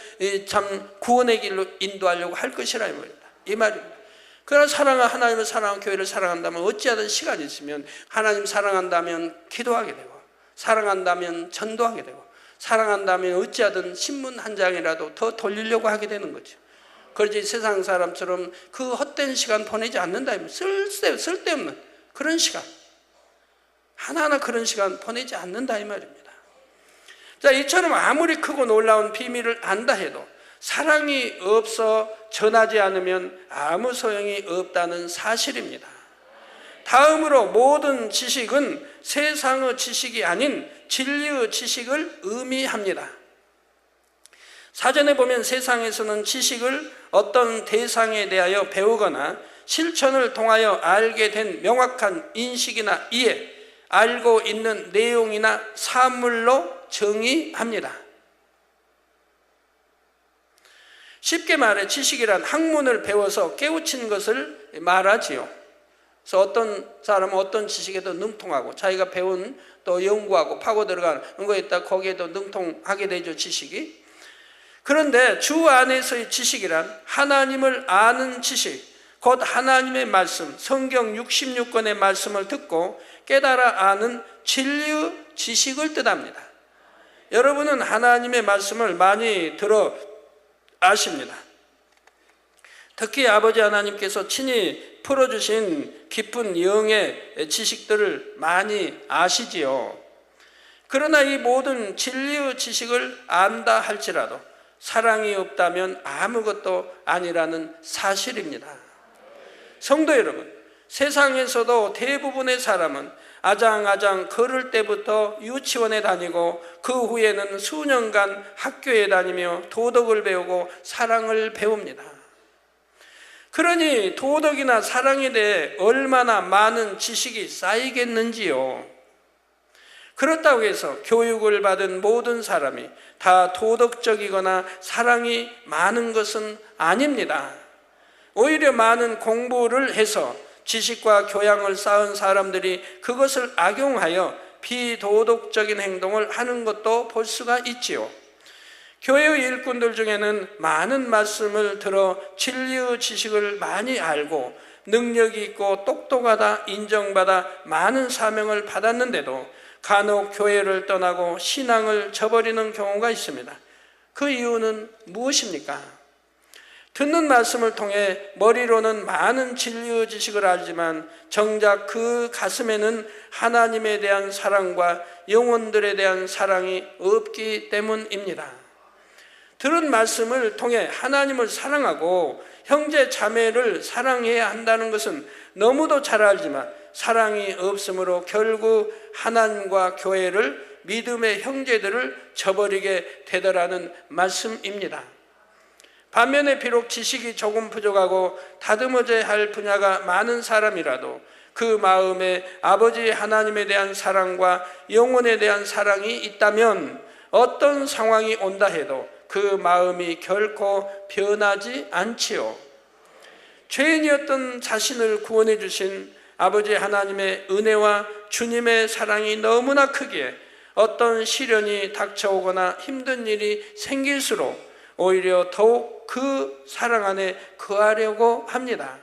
참 구원의 길로 인도하려고 할 것이라 이 말입니다. 그러나 하나님을 사랑하고 교회를 사랑한다면 어찌하든 시간이 있으면 하나님 사랑한다면 기도하게 되고 사랑한다면 전도하게 되고 사랑한다면 어찌하든 신문 한 장이라도 더 돌리려고 하게 되는 거죠. 그러지 세상 사람처럼 그 헛된 시간 보내지 않는다. 쓸데없는 그런 시간 하나하나 그런 시간 보내지 않는다 이 말입니다. 자, 이처럼 아무리 크고 놀라운 비밀을 안다 해도 사랑이 없어 전하지 않으면 아무 소용이 없다는 사실입니다. 다음으로 모든 지식은 세상의 지식이 아닌 진리의 지식을 의미합니다. 사전에 보면 세상에서는 지식을 어떤 대상에 대하여 배우거나 실천을 통하여 알게 된 명확한 인식이나 이해, 알고 있는 내용이나 사물로 정의합니다. 쉽게 말해 지식이란 학문을 배워서 깨우친 것을 말하지요. 그래서 어떤 사람은 어떤 지식에도 능통하고 자기가 배운 또 연구하고 파고 들어간 거에 있다 거기에도 능통하게 되죠, 지식이. 그런데 주 안에서의 지식이란 하나님을 아는 지식, 곧 하나님의 말씀, 성경 66권의 말씀을 듣고 깨달아 아는 진리의 지식을 뜻합니다. 여러분은 하나님의 말씀을 많이 들어 아십니다. 특히 아버지 하나님께서 친히 풀어주신 깊은 영의 지식들을 많이 아시지요. 그러나 이 모든 진리의 지식을 안다 할지라도 사랑이 없다면 아무것도 아니라는 사실입니다. 성도 여러분, 세상에서도 대부분의 사람은 아장아장 걸을 때부터 유치원에 다니고 그 후에는 수년간 학교에 다니며 도덕을 배우고 사랑을 배웁니다. 그러니 도덕이나 사랑에 대해 얼마나 많은 지식이 쌓이겠는지요. 그렇다고 해서 교육을 받은 모든 사람이 다 도덕적이거나 사랑이 많은 것은 아닙니다. 오히려 많은 공부를 해서 지식과 교양을 쌓은 사람들이 그것을 악용하여 비도덕적인 행동을 하는 것도 볼 수가 있지요. 교회의 일꾼들 중에는 많은 말씀을 들어 진리의 지식을 많이 알고 능력이 있고 똑똑하다 인정받아 많은 사명을 받았는데도 간혹 교회를 떠나고 신앙을 저버리는 경우가 있습니다. 그 이유는 무엇입니까? 듣는 말씀을 통해 머리로는 많은 진리의 지식을 알지만 정작 그 가슴에는 하나님에 대한 사랑과 영혼들에 대한 사랑이 없기 때문입니다. 들은 말씀을 통해 하나님을 사랑하고 형제 자매를 사랑해야 한다는 것은 너무도 잘 알지만 사랑이 없으므로 결국 하나님과 교회를 믿음의 형제들을 저버리게 되더라는 말씀입니다. 반면에 비록 지식이 조금 부족하고 다듬어져야 할 분야가 많은 사람이라도 그 마음에 아버지 하나님에 대한 사랑과 영혼에 대한 사랑이 있다면 어떤 상황이 온다 해도 그 마음이 결코 변하지 않지요. 죄인이었던 자신을 구원해 주신 아버지 하나님의 은혜와 주님의 사랑이 너무나 크기에 어떤 시련이 닥쳐오거나 힘든 일이 생길수록 오히려 더욱 그 사랑 안에 거하려고 합니다.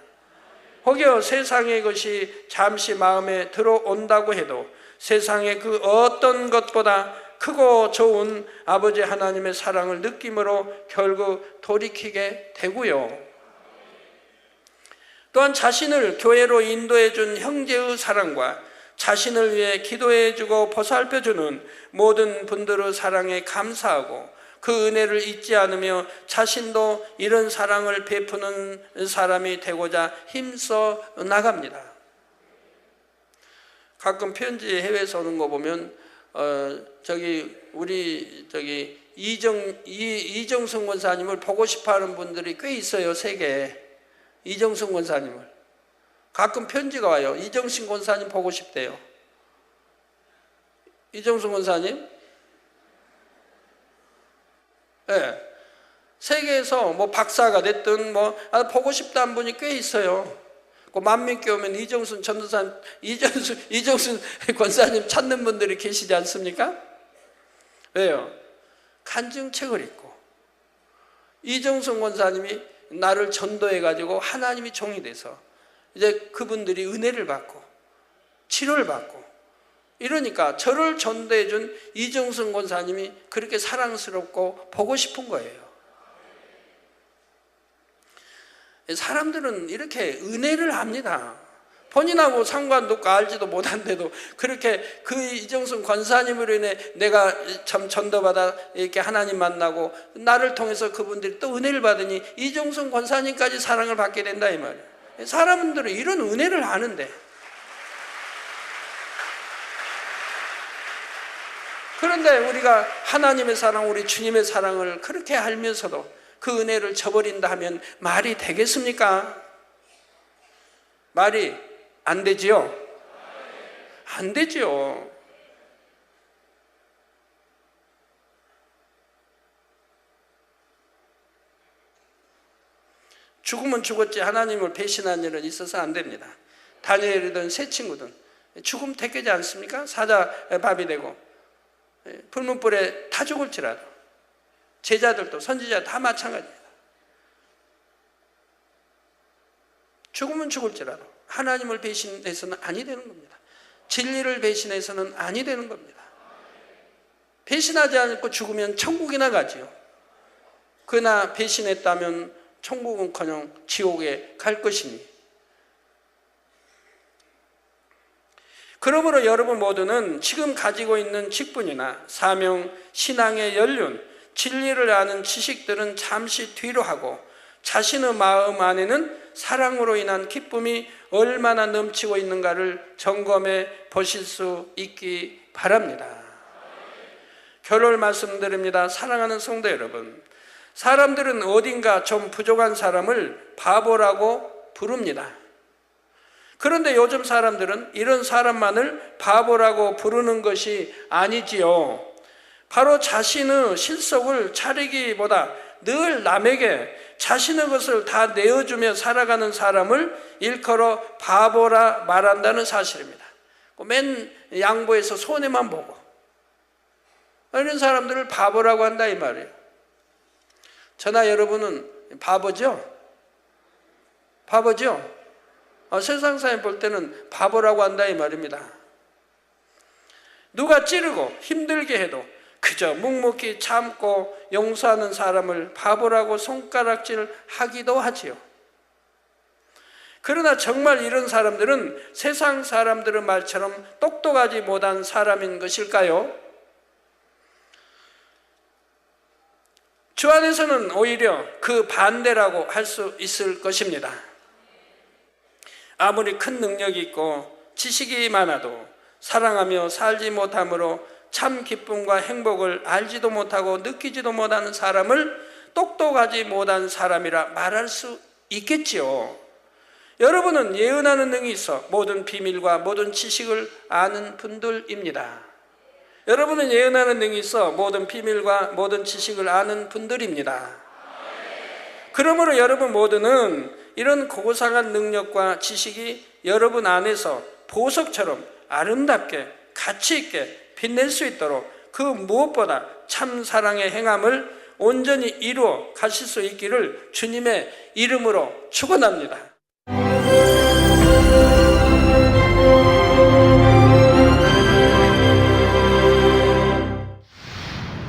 혹여 세상의 것이 잠시 마음에 들어온다고 해도 세상의 그 어떤 것보다 크고 좋은 아버지 하나님의 사랑을 느낌으로 결국 돌이키게 되고요. 또한 자신을 교회로 인도해 준 형제의 사랑과 자신을 위해 기도해 주고 보살펴 주는 모든 분들의 사랑에 감사하고 그 은혜를 잊지 않으며 자신도 이런 사랑을 베푸는 사람이 되고자 힘써 나갑니다. 가끔 편지 해외에서 오는 거 보면 우리 이정승 권사님을 보고 싶어하는 분들이 꽤 있어요. 세계에. 이정승 권사님을 가끔 편지가 와요. 이정승 권사님 보고 싶대요. 이정승 권사님? 네. 세계에서 뭐 박사가 됐든 보고 싶다는 분이 꽤 있어요. 그 만민께 오면 이정순 전도사님, 이정순 권사님 찾는 분들이 계시지 않습니까? 왜요? 간증책을 읽고 이정순 권사님이 나를 전도해가지고 하나님이 종이 돼서 이제 그분들이 은혜를 받고 치료를 받고 이러니까 저를 전도해준 이정순 권사님이 그렇게 사랑스럽고 보고 싶은 거예요. 사람들은 이렇게 은혜를 합니다. 본인하고 상관도 없고 알지도 못한데도 그렇게 그 이정순 권사님으로 인해 내가 참 전도받아 이렇게 하나님 만나고 나를 통해서 그분들이 또 은혜를 받으니 이정순 권사님까지 사랑을 받게 된다 이 말이에요. 사람들은 이런 은혜를 아는데 그런데 우리가 하나님의 사랑, 우리 주님의 사랑을 그렇게 알면서도 그 은혜를 저버린다 하면 말이 되겠습니까? 말이 안 되지요? 안 되지요. 죽으면 죽었지 하나님을 배신한 일은 있어서 안 됩니다. 다니엘이든 새 친구든 죽음 택하지 않습니까? 사자밥이 되고 불문불에 다 죽을지라도 제자들도 선지자 다 마찬가지입니다. 죽으면 죽을지라도 하나님을 배신해서는 아니 되는 겁니다. 진리를 배신해서는 아니 되는 겁니다. 배신하지 않고 죽으면 천국이나 가지요. 그러나 배신했다면 천국은커녕 지옥에 갈 것이니. 그러므로 여러분 모두는 지금 가지고 있는 직분이나 사명, 신앙의 연륜, 진리를 아는 지식들은 잠시 뒤로 하고 자신의 마음 안에는 사랑으로 인한 기쁨이 얼마나 넘치고 있는가를 점검해 보실 수 있기 바랍니다. 결론 말씀드립니다. 사랑하는 성도 여러분, 사람들은 어딘가 좀 부족한 사람을 바보라고 부릅니다. 그런데 요즘 사람들은 이런 사람만을 바보라고 부르는 것이 아니지요. 바로 자신의 실속을 차리기보다 늘 남에게 자신의 것을 다 내어주며 살아가는 사람을 일컬어 바보라 말한다는 사실입니다. 맨 양보해서 손해만 보고 이런 사람들을 바보라고 한다 이 말이에요. 저나 여러분은 바보죠? 바보죠? 세상 사람 볼 때는 바보라고 한다 이 말입니다. 누가 찌르고 힘들게 해도 그저 묵묵히 참고 용서하는 사람을 바보라고 손가락질 하기도 하지요. 그러나 정말 이런 사람들은 세상 사람들의 말처럼 똑똑하지 못한 사람인 것일까요? 주 안에서는 오히려 그 반대라고 할 수 있을 것입니다. 아무리 큰 능력이 있고 지식이 많아도 사랑하며 살지 못함으로 참 기쁨과 행복을 알지도 못하고 느끼지도 못하는 사람을 똑똑하지 못한 사람이라 말할 수 있겠지요. 여러분은 예언하는 능이 있어 모든 비밀과 모든 지식을 아는 분들입니다. 여러분은 예언하는 능이 있어 모든 비밀과 모든 지식을 아는 분들입니다. 그러므로 여러분 모두는 이런 고고상한 능력과 지식이 여러분 안에서 보석처럼 아름답게 가치 있게 빛낼 수 있도록 그 무엇보다 참 사랑의 행함을 온전히 이루어 가실 수 있기를 주님의 이름으로 축원합니다.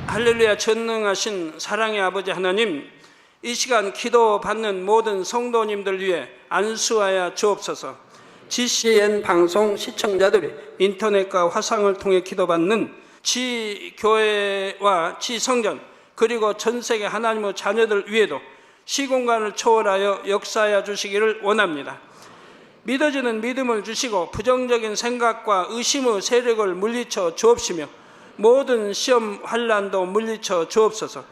할렐루야. 전능하신 사랑의 아버지 하나님, 이 시간 기도받는 모든 성도님들 위해 안수하여 주옵소서. GCN 방송 시청자들이 인터넷과 화상을 통해 기도받는 지교회와 지성전 그리고 전세계 하나님의 자녀들 위에도 시공간을 초월하여 역사하여 주시기를 원합니다. 믿어지는 믿음을 주시고 부정적인 생각과 의심의 세력을 물리쳐 주옵시며 모든 시험 환난도 물리쳐 주옵소서.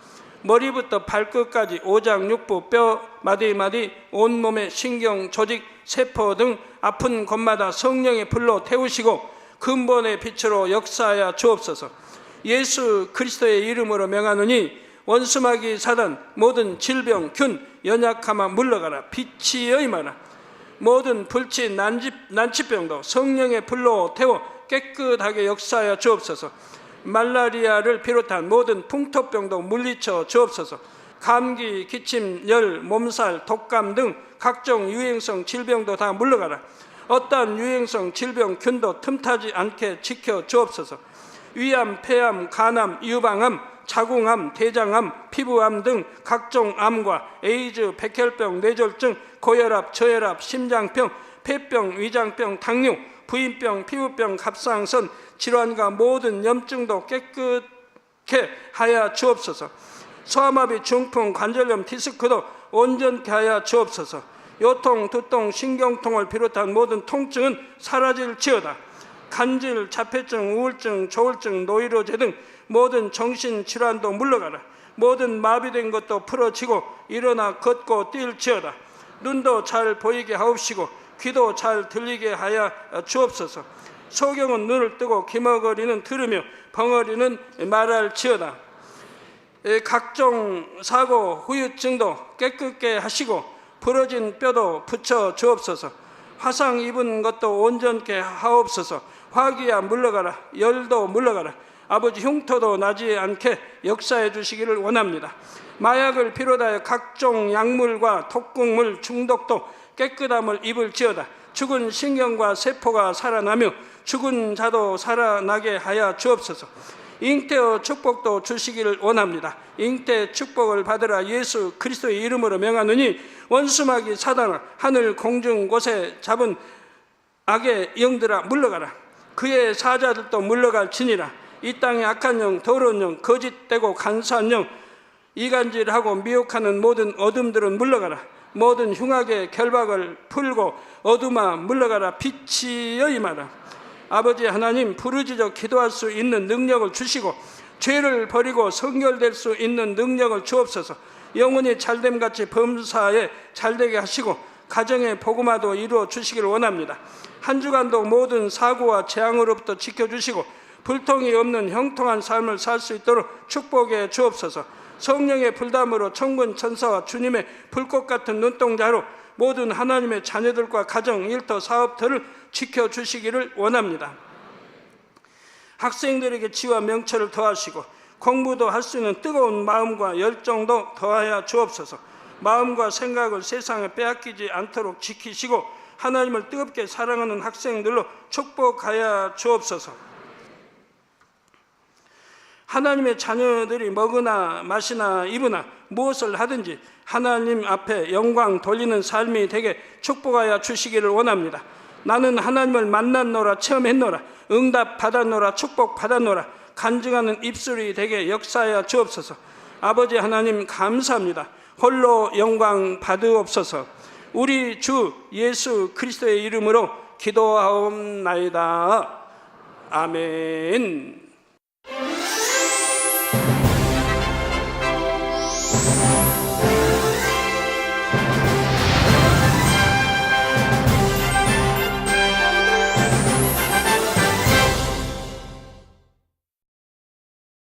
머리부터 발끝까지 오장육부 뼈 마디마디 온몸의 신경 조직 세포 등 아픈 곳마다 성령의 불로 태우시고 근본의 빛으로 역사하여 주옵소서. 예수 그리스도의 이름으로 명하노니 원수마귀 사단 모든 질병 균 연약함아 물러가라. 빛이 여임하라. 모든 불치 난치병도 성령의 불로 태워 깨끗하게 역사하여 주옵소서. 말라리아를 비롯한 모든 풍토병도 물리쳐 주옵소서. 감기, 기침, 열, 몸살, 독감 등 각종 유행성 질병도 다 물러가라. 어떠한 유행성 질병 균도 틈타지 않게 지켜 주옵소서. 위암, 폐암, 간암, 유방암, 자궁암, 대장암, 피부암 등 각종 암과 에이즈, 백혈병, 뇌졸중, 고혈압, 저혈압, 심장병, 폐병, 위장병, 당뇨, 부인병, 피부병, 갑상선 질환과 모든 염증도 깨끗게 하여 주옵소서. 소아마비, 중풍, 관절염, 디스크도 온전케 하여 주옵소서. 요통, 두통, 신경통을 비롯한 모든 통증은 사라질지어다. 간질, 자폐증, 우울증, 조울증, 노이로제 등 모든 정신질환도 물러가라. 모든 마비된 것도 풀어지고 일어나 걷고 뛸지어다. 눈도 잘 보이게 하옵시고 귀도 잘 들리게 하여 주옵소서. 소경은 눈을 뜨고 기머거리는 들으며 벙어리는 말할지어다. 각종 사고 후유증도 깨끗게 하시고 부러진 뼈도 붙여 주옵소서. 화상 입은 것도 온전케 하옵소서. 화기야 물러가라. 열도 물러가라. 아버지 흉터도 나지 않게 역사해 주시기를 원합니다. 마약을 비롯하여 각종 약물과 독극물 중독도 깨끗함을 입을지어다. 죽은 신경과 세포가 살아나며 죽은 자도 살아나게 하여 주옵소서. 잉태의 축복도 주시기를 원합니다. 잉태 축복을 받으라. 예수 그리스도의 이름으로 명하노니 원수마귀 사단아 하늘 공중 곳에 잡은 악의 영들아 물러가라. 그의 사자들도 물러갈지니라. 이 땅의 악한 영, 더러운 영, 거짓되고 간사한 영, 이간질하고 미혹하는 모든 어둠들은 물러가라. 모든 흉악의 결박을 풀고 어둠아 물러가라. 빛이 여임하라. 아버지 하나님, 부르짖어 기도할 수 있는 능력을 주시고 죄를 버리고 성결될 수 있는 능력을 주옵소서. 영혼이 잘됨같이 범사에 잘되게 하시고 가정의 복음화도 이루어 주시기를 원합니다. 한 주간도 모든 사고와 재앙으로부터 지켜주시고 불통이 없는 형통한 삶을 살 수 있도록 축복해 주옵소서. 성령의 불담으로 천군 천사와 주님의 불꽃 같은 눈동자로 모든 하나님의 자녀들과 가정, 일터, 사업들을 지켜주시기를 원합니다. 학생들에게 지와 명철을 더하시고 공부도 할 수 있는 뜨거운 마음과 열정도 더하여 주옵소서. 마음과 생각을 세상에 빼앗기지 않도록 지키시고 하나님을 뜨겁게 사랑하는 학생들로 축복하여 주옵소서. 하나님의 자녀들이 먹으나 마시나 입으나 무엇을 하든지 하나님 앞에 영광 돌리는 삶이 되게 축복하여 주시기를 원합니다. 나는 하나님을 만났노라, 체험했노라, 응답 받았노라, 축복 받았노라, 간증하는 입술이 되게 역사하여 주옵소서. 아버지 하나님 감사합니다. 홀로 영광 받으옵소서. 우리 주 예수 그리스도의 이름으로 기도하옵나이다. 아멘.